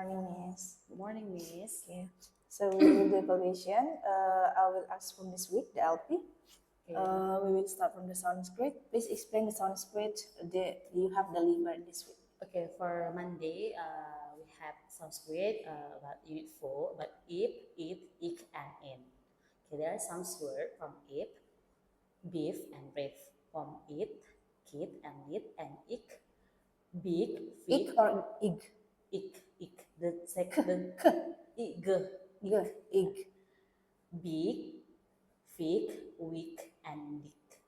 Morning, Miss. Good morning, Miss. Okay. So we will do evaluation. I will ask from this week, the LP. Okay. We will start from the Sanskrit. Please explain the Sanskrit you have delivered this week. Okay, for Monday, we have Sanskrit about Unit 4, about if, it, ik, and in. Okay, there are some words from if, beef, and breath. From it, kid, and lit, and ik, big, Ik feet, or ig? ik. The second, ig, Ig. big, fig, weak, and dick.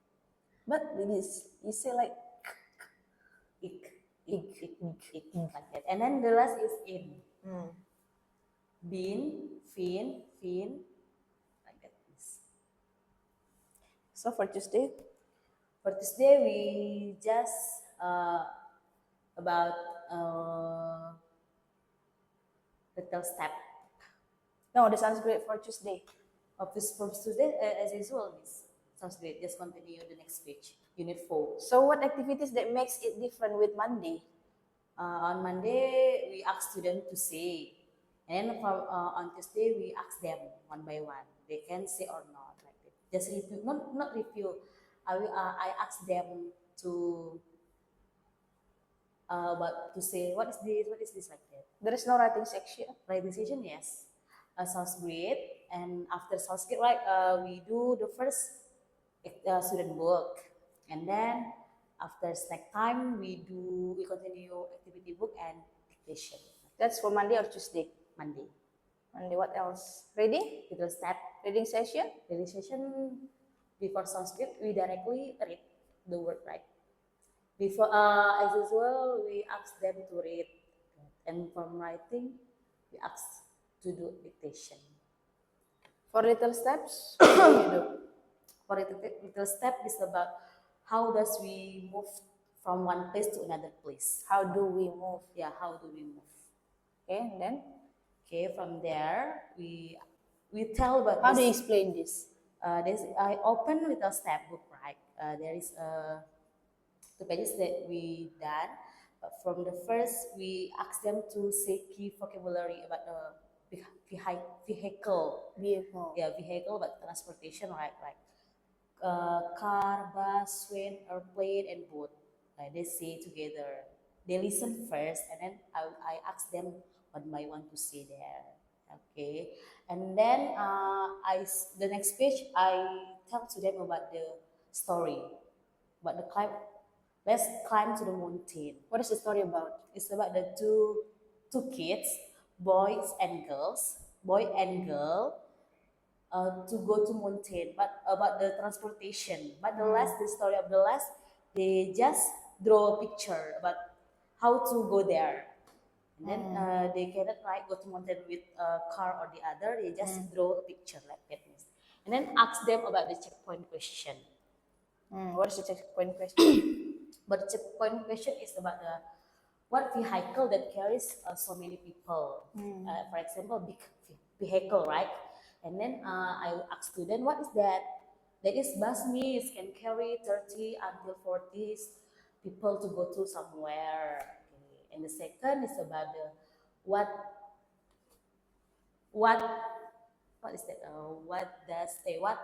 But this, you say like Ik, like that. And then the last is in. Hmm. Bean, fin, like that. So for Tuesday, We just about little step no, the Sanskrit for Tuesday. of this from Tuesday as usual. Sounds great. Just continue the next page. Unit 4. So what activities that makes it different with Monday? On Monday we ask students to say, and on Tuesday we ask them one by one. They can say or not like that. Just review, not review. I ask them to to say what is this like that. There is no writing section. Writing section, yes. Sounds great. And after sounds great, right? We do the first student work, and then after snack time, we continue activity book and dictation. That's for Monday or Tuesday? Monday. Monday, what else? Reading? Little step. Reading session? Reading session before Sanskrit, we directly read the word, right? Before, as usual, we ask them to read, and from writing, we ask to do dictation. For little steps, what do you do? For little step is about how does we move from one place to another place. How do we move? Yeah, how do we move? Okay, and then? Okay, from there, we tell about how do you explain this? I open little step book, right? There is 2 pages that we done. From the first, we ask them to say key vocabulary about the vehicle. Yeah, vehicle, but transportation, right? Like car, bus, train, airplane, and boat. They say together. They listen first, and then I ask them what I want to say there. Okay, and then the next page I tell to them about the story, about the climb. Let's climb to the mountain. What is the story about? It's about the two kids, boy and girl, to go to mountain, but about the transportation. But the story of the last, they just draw a picture about how to go there. And then they cannot go to mountain with a car or the other. They just draw a picture like that. And then ask them about the checkpoint question. What is the checkpoint question? But the checkpoint question is about what vehicle that carries so many people. For example, big vehicle, right? And then I will ask student, what is that? That is bus means can carry 30 until 40 people to go to somewhere. Okay. And the second is about the what is that? What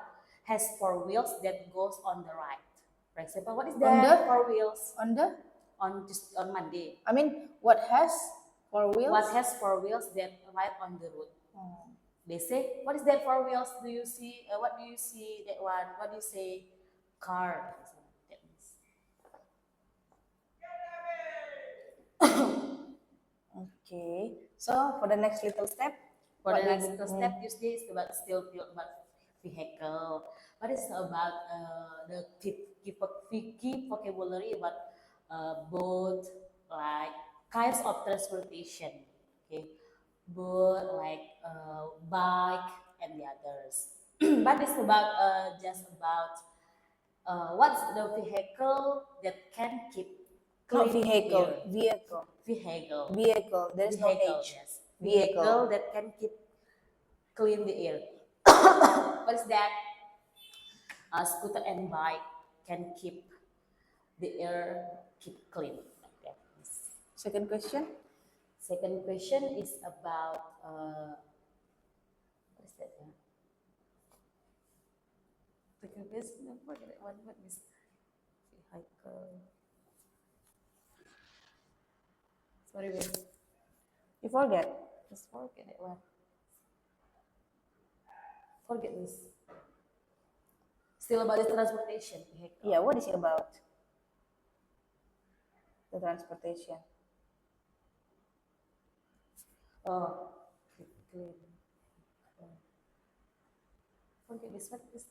has 4 wheels that goes on the right? For example, what is that? 4 wheels On the? On Monday. I mean, what has 4 wheels? What has 4 wheels that ride on the road? They say, what is that 4 wheels? Do you see? What do you see that one? What do you say? Car. Okay. So for the next little step, for the next little step, Tuesday is about about vehicle. What is about the key vocabulary about boat, like kinds of transportation. Okay, boat, like bike, and the others. But it's about just about what's the vehicle that can keep not clean vehicle, air. Vehicle. There is no H. Yes. Vehicle that can keep clean the air. What is that? A scooter and bike can keep the air keep clean. Like that. Second question. Second question is about what is that? Yeah? Second question, I forget that one. What is vehicle? Sorry, wait. You forget. Just forget that one. Forget this. Still about the transportation vehicle. Yeah, what is it about? The transportation. Oh, clean. Forget this. What is this?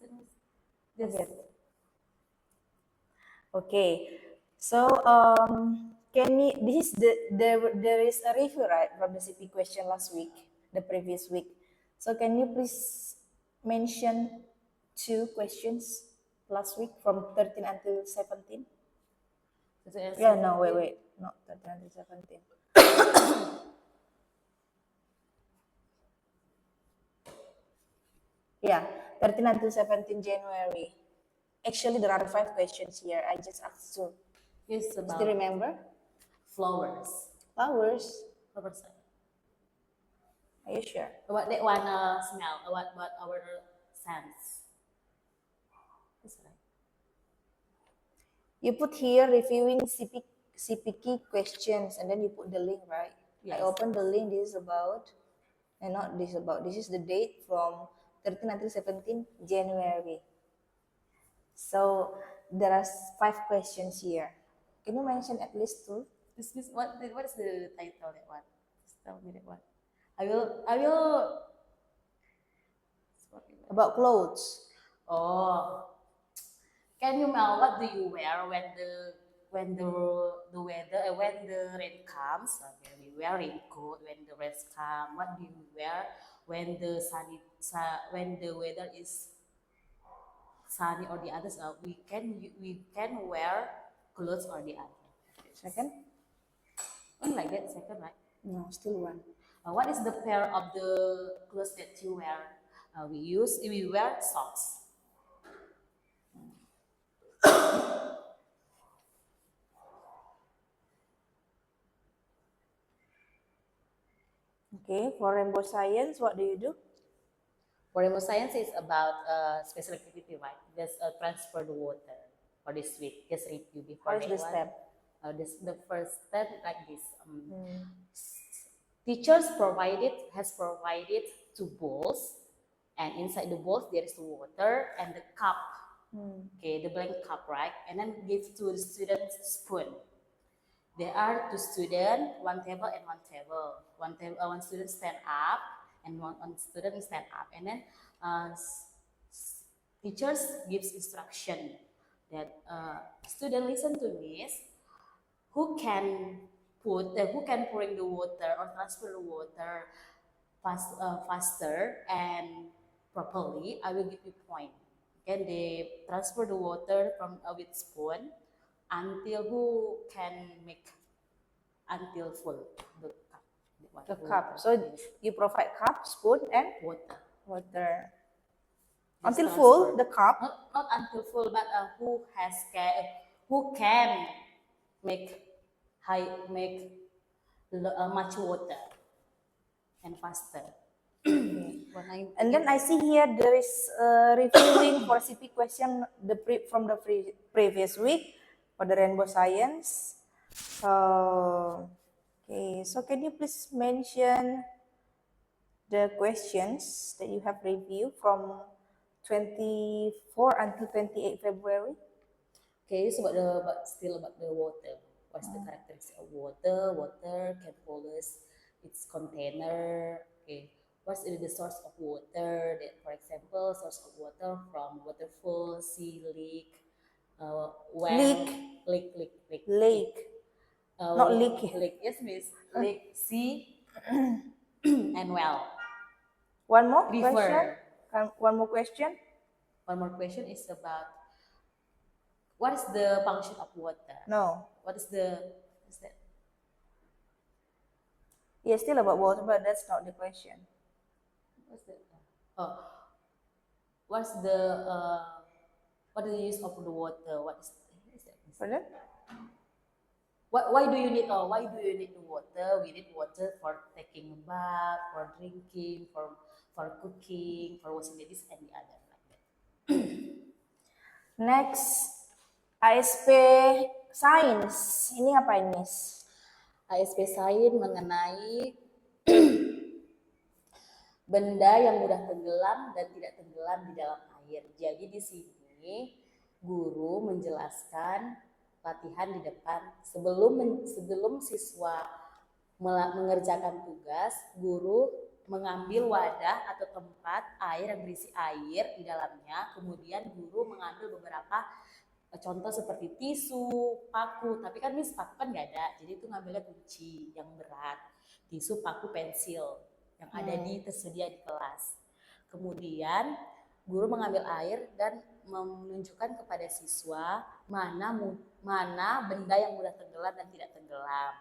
Forget. Okay. So can you, this is there is a review, right, from the CP question last week, the previous week. So can you please mention 2 questions last week from 13 until 17? Yeah, no, wait, not 13 until 17. Yeah, 13 until 17 January. Actually, there are 5 questions here. I just asked 2. It's Still about remember? flowers. Flowers. Flowers. Are you sure? About that one smell. About our scents. That's right. You put here reviewing CPK questions and then you put the link, right? Yes. I open the link. This is about, and not this about. This is the date from 13 until 17 January. So there are 5 questions here. Can you mention at least 2? This what is the title that one? Just tell me that one. I will. About clothes. Oh, can you Mel? What do you wear when the weather when the rain comes? We wear raincoat when the rain comes. What do you wear when the when the weather is sunny or the others? We can wear clothes or the other. Second? Only like that. Second, right? No, still 1. What is the pair of the clothes that you wear? We wear socks. Okay, for rainbow science, what do you do? For rainbow science is about special activity, right? Just transfer the water for this week. Just review before How is the that one. step? The first step like this. Teachers has provided 2 bowls, and inside the bowls there is the water and the cup. Okay, the blank cup, right? And then give to the students spoon. There are 2 students, 1 table and 1 table. One student stand up and one student stand up, and then teachers gives instruction that student listen to Miss. Who can pouring the water or transfer the water faster and properly, I will give you point. Can they transfer the water from with spoon until who can make until full the cup. The cup. So you provide cup, spoon, and Water. water. Just Until transfer. full, the cup. Not until full, but who can make much water and faster. And then I see here there is reviewing for CP question from the previous week for the rainbow science. Okay, so can you please mention the questions that you have reviewed from 24 until 28 February? Okay, it's still about the water. What's the characteristics of water? Water can pollute its container. Okay, what's the source of water? That, for example, source of water from waterfall, sea, lake, well, lake. Not leak. Lake, yes, miss. Lake, sea, and well. One more River. question. One more question. One more question is about what is the function of water? No. What is that? Yeah, still about water, but that's not the question. What's that? Oh, what's the what is the use of the water? What is that? Pardon? why do you need the water? We need water for taking a bath, for drinking, for cooking, for washing the dishes and the other like that. Next, ASP Sains. Ini ngapain, Miss? ASP Sains mengenai benda yang mudah tenggelam dan tidak tenggelam di dalam air. Jadi di sini guru menjelaskan latihan di depan sebelum siswa mengerjakan tugas, guru mengambil wadah atau tempat air yang berisi air di dalamnya, kemudian guru mengambil beberapa contoh seperti tisu, paku, tapi kan Miss paku kan nggak ada, jadi itu ngambilnya kunci yang berat, tisu, paku, pensil yang ada tersedia di kelas. Kemudian guru mengambil air dan menunjukkan kepada siswa mana benda yang mudah tenggelam dan tidak tenggelam.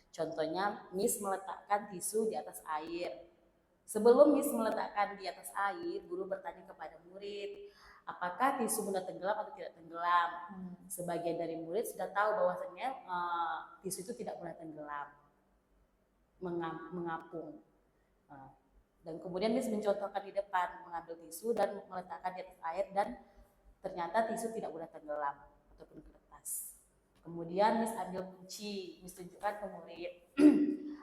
Contohnya, Miss meletakkan tisu di atas air. Sebelum Miss meletakkan di atas air, guru bertanya kepada murid, apakah tisu mudah tenggelam atau tidak tenggelam? Sebagian dari murid sudah tahu bahwasannya tisu itu tidak mudah tenggelam, mengapung. Dan kemudian Miss mencontohkan di depan, mengambil tisu dan meletakkan di atas air, dan ternyata tisu tidak mudah tenggelam ataupun kertas. Kemudian Miss ambil kunci, Miss tunjukkan ke murid.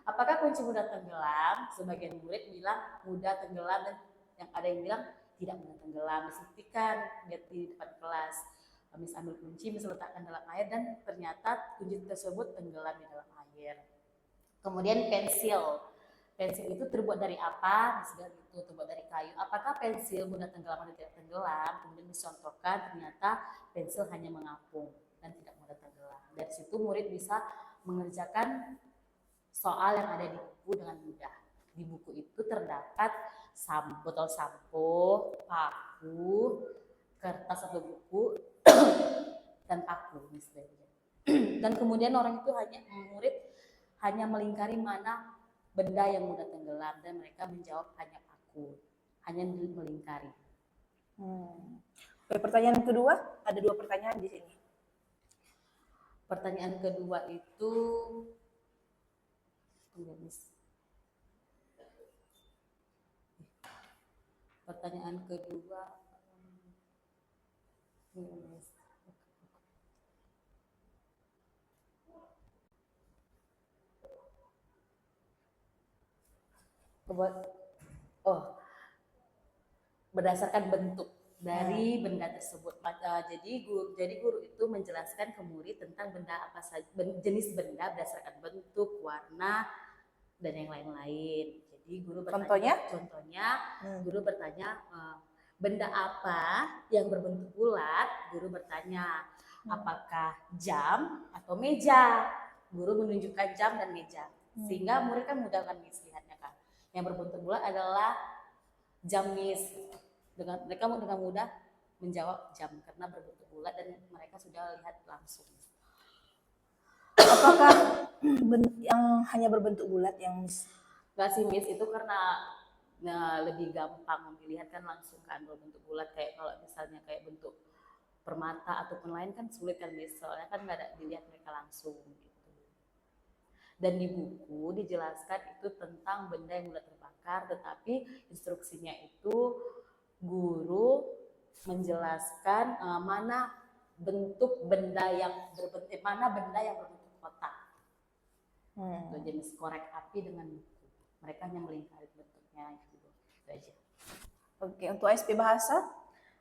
Apakah kunci mudah tenggelam? Sebagian murid bilang mudah tenggelam, dan yang ada yang bilang tidak mudah tenggelam. Miss buktikan di depan kelas. Miss ambil kunci, Miss letakkan dalam air, dan ternyata kunci tersebut tenggelam di dalam air. Kemudian pensil. Pensil itu terbuat dari apa? Misalnya itu terbuat dari kayu. Apakah pensil mudah tenggelam atau tidak tenggelam? Kemudian dicontohkan, ternyata pensil hanya mengapung dan tidak mudah tenggelam. Dari situ murid bisa mengerjakan soal yang ada di buku dengan mudah. Di buku itu terdapat botol sampo, paku, kertas atau buku, dan paku misalnya. Dan kemudian murid hanya melingkari mana benda yang mudah tenggelam, dan mereka menjawab hanya paku, hanya melingkari. Oke, pertanyaan kedua, ada 2 pertanyaan di sini. Pertanyaan kedua itu, pertanyaan kedua, berdasarkan bentuk dari benda tersebut. Jadi guru itu menjelaskan ke murid tentang benda apa saja, jenis benda berdasarkan bentuk, warna, dan yang lain-lain. Jadi guru bertanya, guru bertanya benda apa yang berbentuk bulat. Guru bertanya apakah jam atau meja. Guru menunjukkan jam dan meja, sehingga murid kan mudah kan lihatnya kan. Yang berbentuk bulat adalah jam, Miss. Mereka dengan mudah menjawab jam karena berbentuk bulat dan mereka sudah lihat langsung. Apakah yang hanya berbentuk bulat yang Miss? Enggak sih, Miss, itu karena lebih gampang dilihat kan langsung kan berbentuk bulat. Kayak kalau misalnya kayak bentuk permata ataupun lain kan sulit kan, Miss, soalnya kan nggak ada dilihat mereka langsung gitu. Dan di buku dijelaskan itu tentang benda yang mudah terbakar, tetapi instruksinya itu guru menjelaskan mana benda yang berbentuk kotak. Itu jenis korek api dengan buku. Mereka hanya melingkari bentuknya itu aja. Oke, untuk ASP bahasa?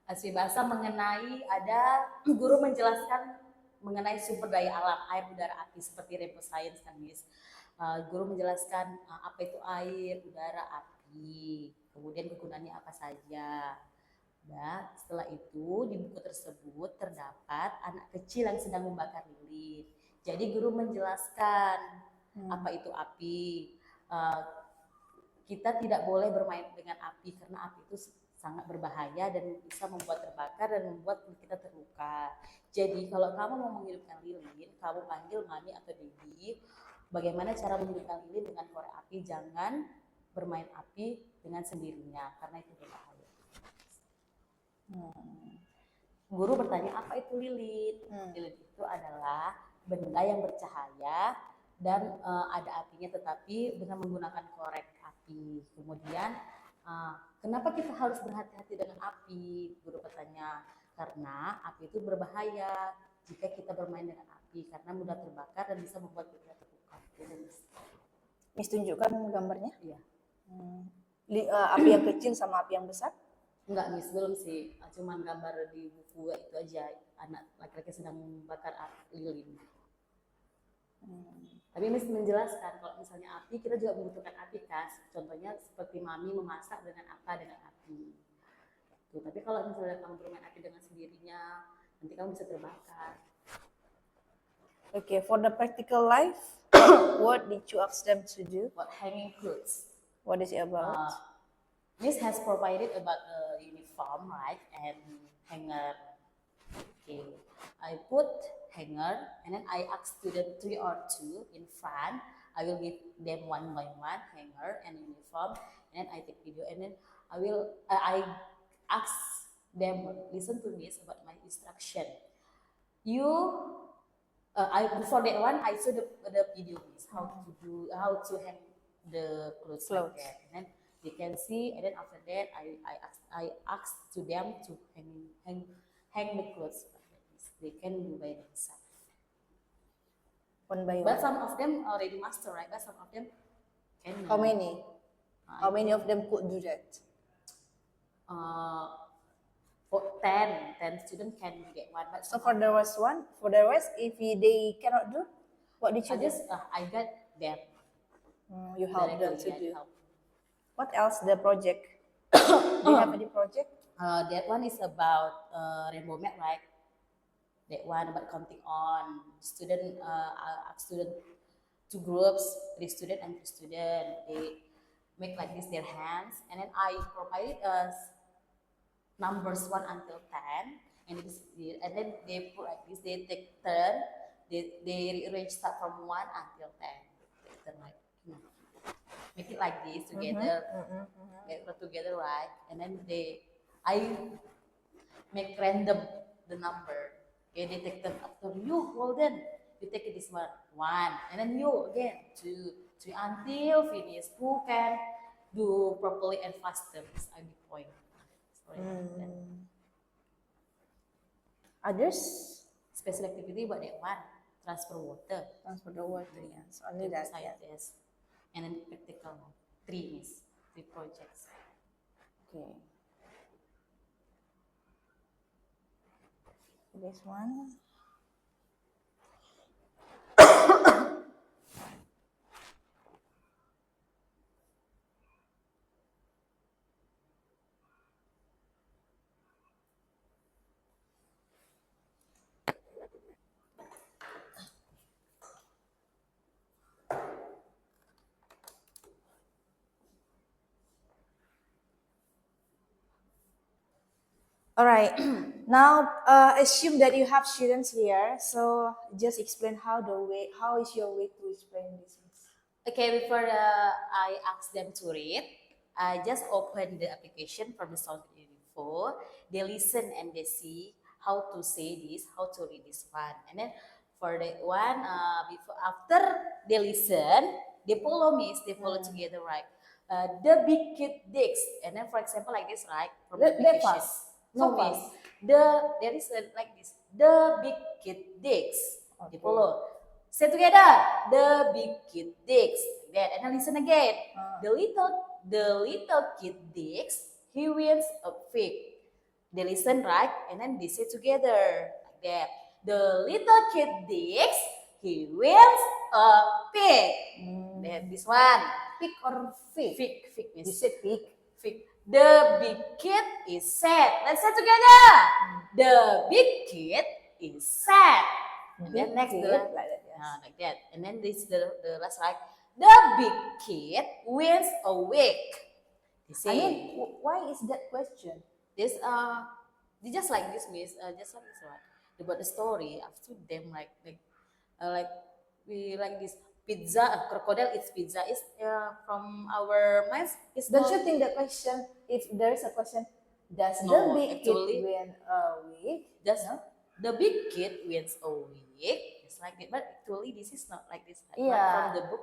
ASP bahasa mengenai guru menjelaskan mengenai sumber daya alam, air, udara, api, seperti Repo Science kan, Miss. Guru menjelaskan apa itu air, udara, api, kemudian kegunaannya apa saja. Nah, setelah itu di buku tersebut terdapat anak kecil yang sedang membakar lilin. Jadi guru menjelaskan apa itu api. Kita tidak boleh bermain dengan api karena api itu sangat berbahaya dan bisa membuat terbakar dan membuat kita terluka. Jadi kalau kamu mau menghidupkan lilin, kamu panggil mami atau dedi. Bagaimana cara menghidupkan lilin dengan korek api? Jangan bermain api dengan sendirinya karena itu berbahaya. Guru bertanya apa itu lilin? Lilin itu adalah benda yang bercahaya dan ada apinya, tetapi dengan menggunakan korek api. Kemudian kenapa kita harus berhati-hati dengan api? Guru bertanya. Karena api itu berbahaya jika kita bermain dengan api, karena mudah terbakar dan bisa membuat kita terluka. Miss tunjukkan gambarnya. Iya. Api yang kecil sama api yang besar? Enggak, Miss, belum sih. Cuman gambar di buku itu aja, anak laki-laki sedang membakar lilin. Tapi Miss menjelaskan kalau misalnya api, kita juga membutuhkan api kan. Contohnya seperti mami memasak dengan apa? Dengan api. Tuh, tapi kalau misalnya kamu bermain api dengan sendirinya, nanti kamu bisa terbakar. Okay, for the practical life, what did you ask them to do? What hanging clothes? What is it about? Miss has provided about a uniform, right, and hanger. Okay, I put hanger, and then I ask student 3 or 2 in front. I will give them one by one hanger and uniform, and then I take video, and then I ask them listen to Miss about my instruction. Before that one I saw the video, Miss, how to hang the clothes. Like that. And then they can see, and then after that I asked to them to hang the clothes. They can do by themselves. One by one. But some of them already master, right? But some of them can. How many? How many of them could do that? For 10 students can get one. But so for the rest, if they cannot do, what did you do? I got them. You help them to do. What else? The project. Do you have any project? That one is about rainbow map, right? That one about counting on student. Student 2 groups, 3 student and 2 student. They make like this their hands, and then I provided numbers 1 until 10, and then they put like this. They take turn. They rearrange start from 1 until 10. Take turn like. Make it like this together, get together, right? And then I make random the number. Okay, they take turn after you, Golden. You take this one, and then you again, two until finish. Who can do properly and faster? This I be point. Others? Special activity about that one. Transfer water. Transfer the water, yes. Only that. Yes. And then practical 3 projects. Okay. This one. All right. Now, assume that you have students here. So just explain how is your way to explain this? Okay, before I ask them to read, I just open the application from the Sound Info. They listen and they see how to say this, how to read this one. And then for that one, after they listen, they follow me, they follow together, right? The big kid digs. And then for example, like this, right? From the application. No, Miss. There is like this. The big kid digs. Okay. Follow. Say together. The big kid digs. That, and then listen again. The little kid digs. He wins a pig. They listen, right? And then they say together like that. The little kid digs. He wins a pig. That this one. Pig or fig? Fig. You said pig. Fig. The big kid is sad. Let's say together. The big kid is sad. And then next like that. And then this the last right. The big kid wins a week. I mean, why is that question? This just like this, Miss. Just like this, right? About the story. After them like we like this. Pizza, crocodile eats pizza is from our minds. Don't you think the question, if there is a question, does the big kid win a week? The big kid wins a week? it's like that. But actually, this is not like this. But Yeah. from the book,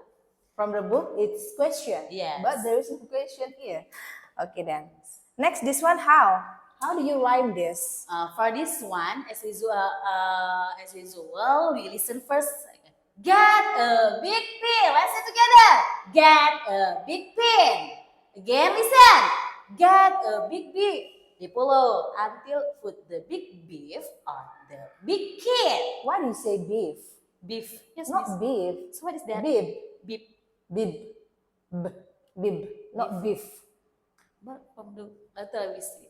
From the book, it's question. Yes. But there is no question here. Okay then. Next, this one, how? How do you rhyme this? for this one, as usual, we listen first. Get a big pin. Let's say together. Get a big pin. Again, listen. Get a big beef. They follow until put the big beef on the big kid. Why do you say beef? Beef. Yes, Not miss. beef. So what is that? Bib. Beef. Bib. Bib. Not beef. But from the letter we see.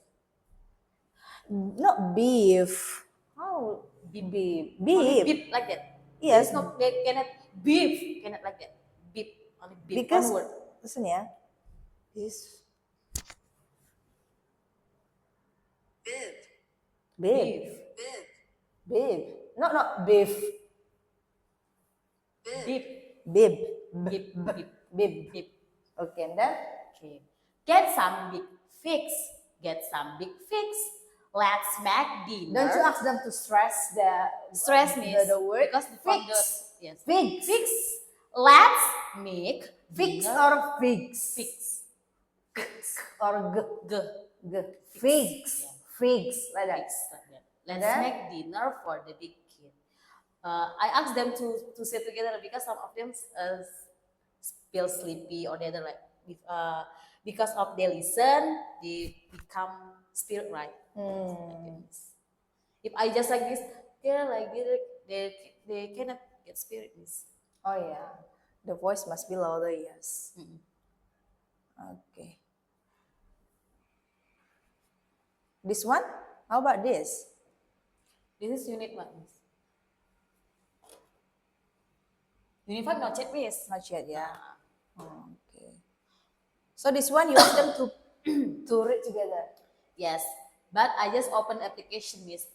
Not beef. How? Beef. Beef. Only Beef. beef like that. Yes. There's no, they cannot beef. Cannot like that. Beef. Only beef. Because, One word. listen ya. This. Bib. Bib. Beef. Bib. Bib. Not beef. Bib. Beef. Bib. Beef. Beef. Bib. Beef. Okay, and then? Okay. Get some big fix. Get some big fix. Let's make dinner. Don't you ask them to stress Stress means the word? because from the Fix. yes. Fix. Fix. Let's make Fix dinner. or fix? Fix. Or G. g. Fix. Yeah. Fix. Like that. Fix like that. Let's Then? make dinner for the big kid. I asked them to sit together because some of them feel sleepy or they're like because of they listen they become spirit right. If I just like this, they're like they cannot get spirit. Miss. Oh yeah. The voice must be louder, yes. Okay. This one? How about this? This is unit what, Miss? Unit 5 not yet, Miss. Not yet, yeah. Okay. So this one you ask them to read together. Yes, but I just open application, Miss.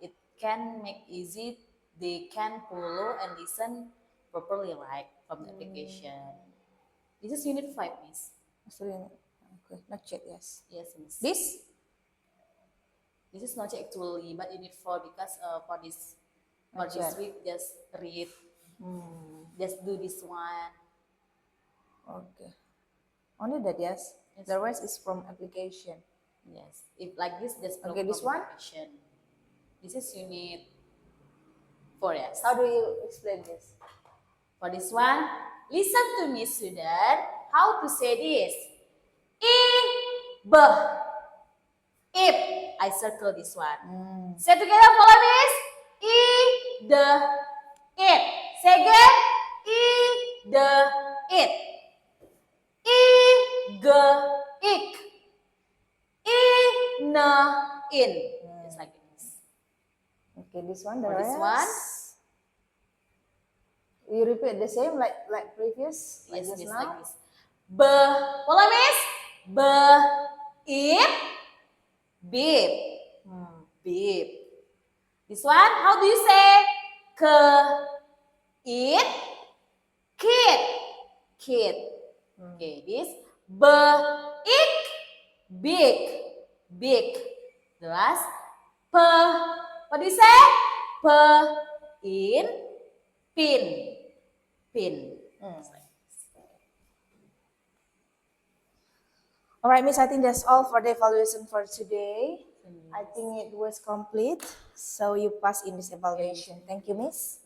It can make easy. They can follow and listen properly, right, from the application. This is unit 5, Miss. Sorry. Okay. Not yet, yes. Yes, Miss. This? This is not actually, but unit 4 because for this yet. week just read, just do this one. Okay. Only that, yes. Yes. The rest is from application. Yes, if like this, just Okay, this one? application. This is unit 4, yes. How do you explain this? For this one, listen to me, student. How to say this? If. I circle this one. Say together, follow me. It. Say again. It. Ik. In. Just like this. Okay, this one, the For this rest. one? You repeat the same like previous, like Yes, just just now. like this. Follow me. If. Beep. Beep. This one, how do you say? It. Kid. Kid. Okay, this. Ik. Big. Big. The last. What do you say? Pin. Pin. All right, Miss, I think that's all for the evaluation for today. I think it was complete. So you pass in this evaluation. Thank you, Miss.